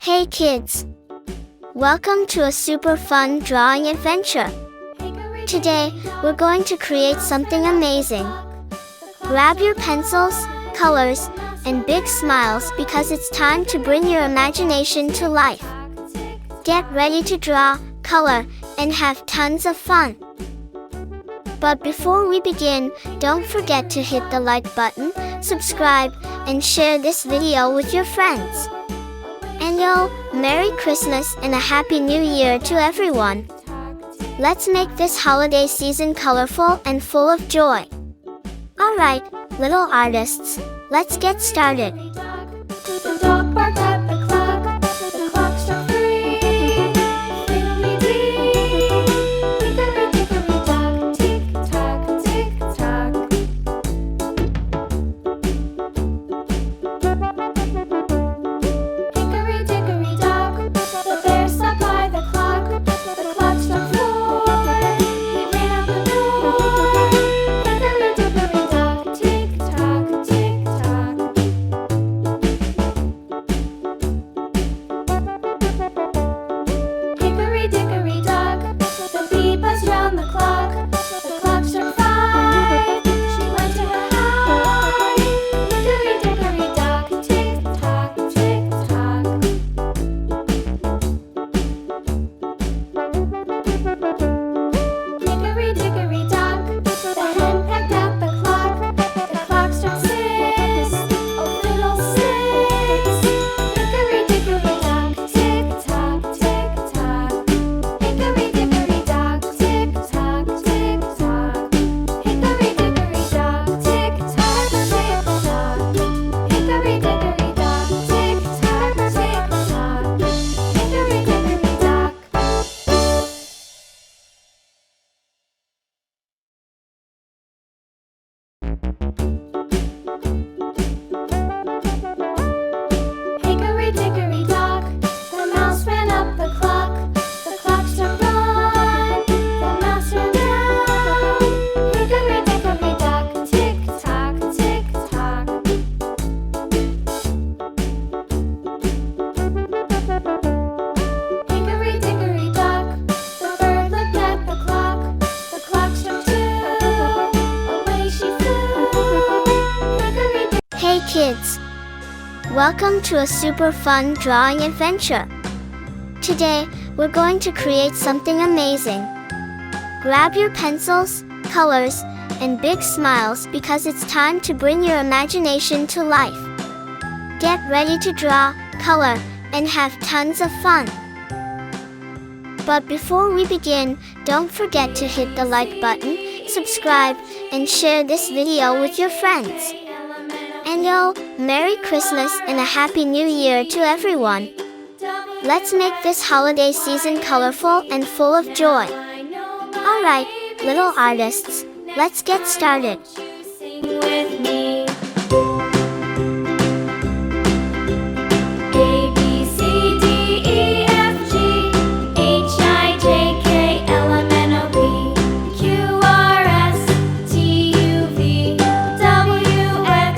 Hey kids! Welcome to a super fun drawing adventure. Today, we're going to create something amazing. Grab your pencils, colors, and big smiles because it's time to bring your imagination to life. Get ready to draw, color, and have tons of fun. But before we begin, don't forget to hit the like button, subscribe, and share this video with your friends. And Merry Christmas and a Happy New Year to everyone. Let's make this holiday season colorful and full of joy. Alright, little artists, let's get started. The dog barked at the clock. The clock struck 3. Fiddly-dee, hickory-dickory-dock, tick-tock, tick-tock. Hickory-dickory-dock, the bear sat by the clock. The clock struck 4. He ran out the door. Hickory-dickory-dock, tick-tock, tick-tock. Hickory-dickory-dock, the bee buzzed round the clock. The clock struck 5. She went to her hive. Hickory-dickory-dock, tick-tock, tick-tock. Hickory-dickory-dock, the hen pecked at the clock. The clock struck 6. Oh, fiddle-sticks. Hickory-dickory-dock, tick-tock, tick-tock. Hickory-dickory-dock, tick-tock, tick-tock. Hickory-dickory-dock, tick-tock, tick-tock. Hickory-dickory-dock, tick-tock, tick-tock. Hickory-dickory-dock. Hickory-dickory-dock, the mouse ran up the clock. The clock struck 1. The mouse ran down. Hickory-dickory-dock, tick-tock, tick-tock. Hickory-dickory-dock, the bird looked at the clock. The clock struck 2. Away she flew. Hickory-dickory. Hey kids! Welcome to a super fun drawing adventure. Today, we're going to create something amazing. Grab your pencils, colors, and big smiles because it's time to bring your imagination to life. Get ready to draw, color, and have tons of fun. But before we begin, don't forget to hit the like button, subscribe, and share this video with your friends. And Merry Christmas and a Happy New Year to everyone. Let's make this holiday season colorful and full of joy. Alright, little artists, let's get started. Sing with me. A, B, C, D, E, F, G, H, I, J, K, L, M, N, O, P, Q, R, S, T, U, V, W, X,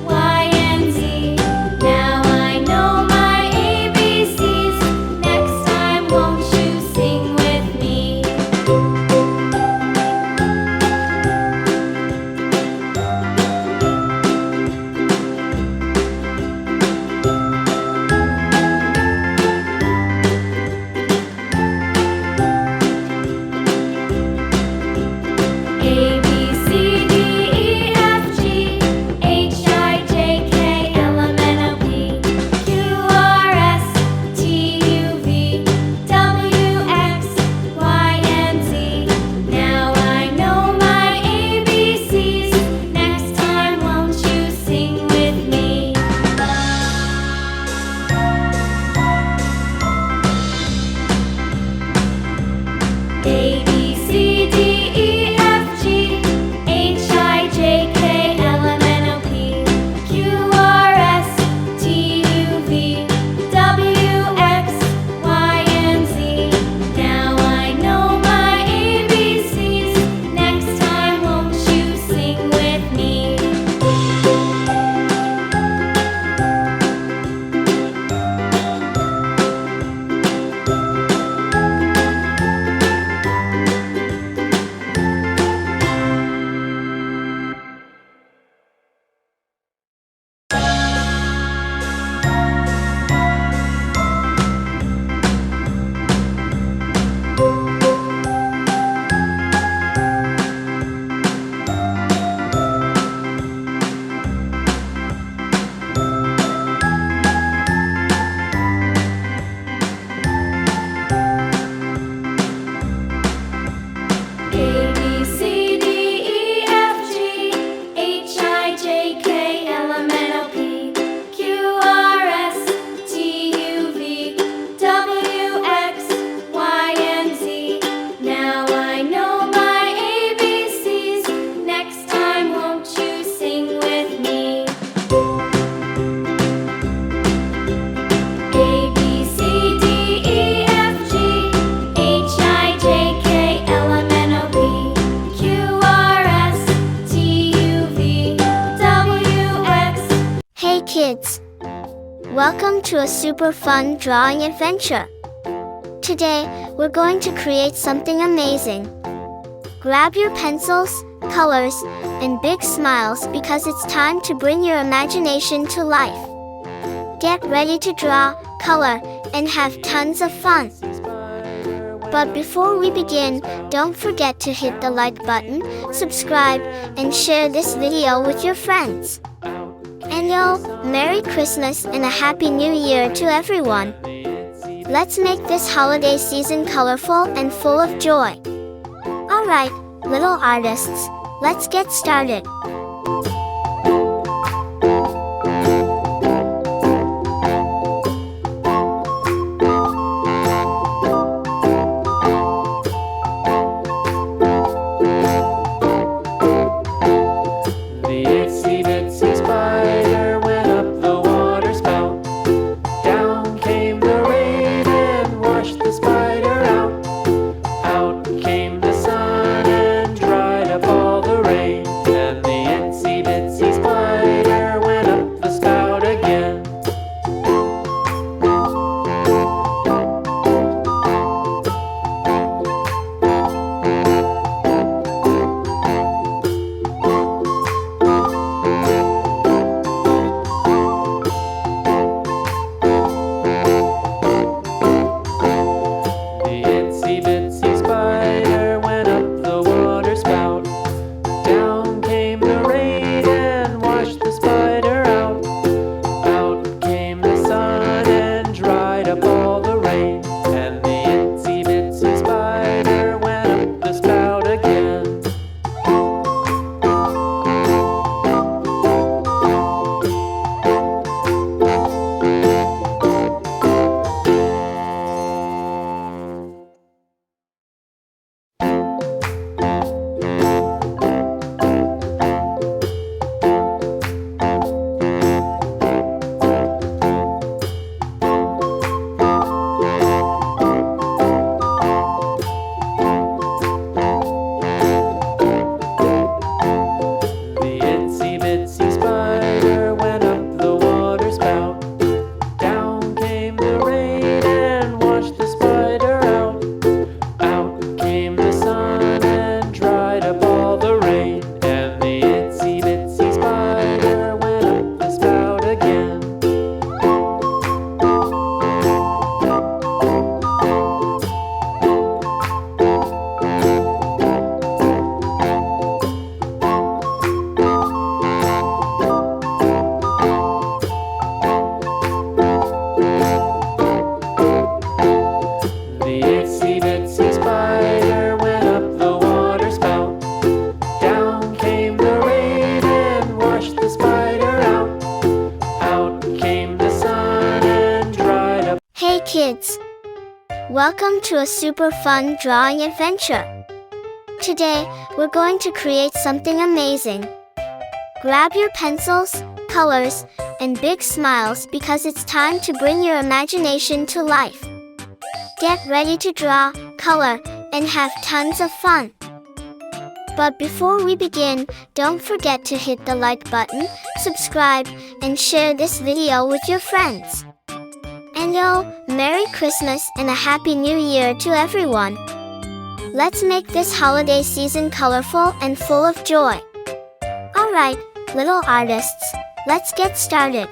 Y, and Z. Now I know my ABCs. Next time, won't you sing with me? Welcome to a super fun drawing adventure. Today, we're going to create something amazing. Grab your pencils, colors, and big smiles because it's time to bring your imagination to life. Get ready to draw, color, and have tons of fun. But before we begin, don't forget to hit the like button, subscribe, and share this video with your friends. And Merry Christmas and a Happy New Year to everyone. Let's make this holiday season colorful and full of joy. Alright, little artists, let's get started. Hey kids! Welcome to a super fun drawing adventure. Today, we're going to create something amazing. Grab your pencils, colors, and big smiles because it's time to bring your imagination to life. Get ready to draw, color, and have tons of fun. But before we begin, don't forget to hit the like button, subscribe, and share this video with your friends. And Merry Christmas and a Happy New Year to everyone. Let's make this holiday season colorful and full of joy. Alright, little artists, let's get started.